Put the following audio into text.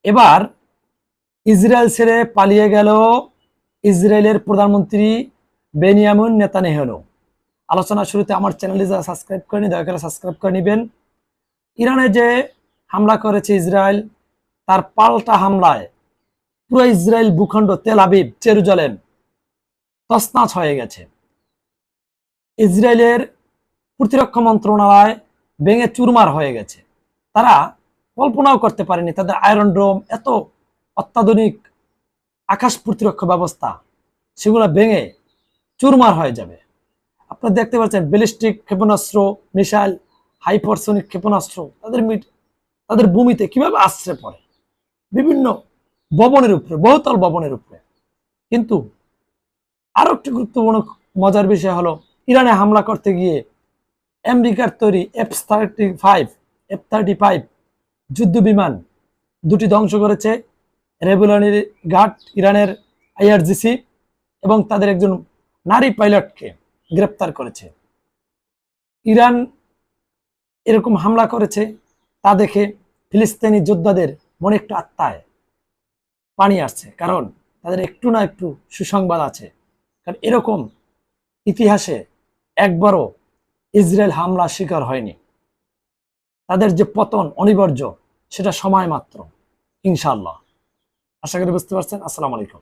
এবার ইসরায়েল ছেড়ে পালিয়ে গেল ইসরায়েলের প্রধানমন্ত্রী বেনিয়ামিন নেতানিয়াহু। আলোচনার শুরুতে আমার চ্যানেলটি যারা সাবস্ক্রাইব করেনি দয়া করে সাবস্ক্রাইব করে নেবেন। ইরানে যে হামলা করেছে ইসরায়েল, তার পাল্টা হামলায় পুরো ইসরায়েল ভূখণ্ড, তেল আবিব, জেরুজালেম তছনছ হয়ে গেছে। ইসরায়েলের প্রতিরক্ষা মন্ত্রণালয় ভেঙে চুরমার হয়ে গেছে। তারা কল্পনাও করতে পারেনি তাদের আয়রন ডোম, এত অত্যাধুনিক আকাশ প্রতিরক্ষা ব্যবস্থা, সেগুলো ভেঙে চুরমার হয়ে যাবে। আপনারা দেখতে পাচ্ছেন ব্যালিস্টিক ক্ষেপণাস্ত্র, মিসাইল, হাইপারসোনিক ক্ষেপণাস্ত্র তাদের ভূমিতে কিভাবে আশ্রয় পড়ে বিভিন্ন ভবনের উপরে, বহুতল ভবনের উপরে। কিন্তু আরো একটি গুরুত্বপূর্ণ মজার বিষয় হলো, ইরানে হামলা করতে গিয়ে আমেরিকার তৈরি F-35 যুদ্ধ বিমান দুটি ধ্বংস করেছে রেভলিউশনারি গার্ড ইরানের IRGC, এবং তাদের একজন নারী পাইলটকে গ্রেপ্তার করেছে। ইরান এরকম হামলা করেছে, তা দেখে ফিলিস্তিনি যোদ্ধাদের মনে একটু আত্মায় পানি আসছে, কারণ তাদের একটু না একটু সুসংবাদ আছে। কারণ এরকম ইতিহাসে একবারও ইসরায়েল হামলা শিকার হয়নি। তাদের যে পতন অনিবার্য, সেটা সময় মাত্র, ইনশাআল্লাহ। আশা করি বুঝতে পারছেন। আসসালামু আলাইকুম।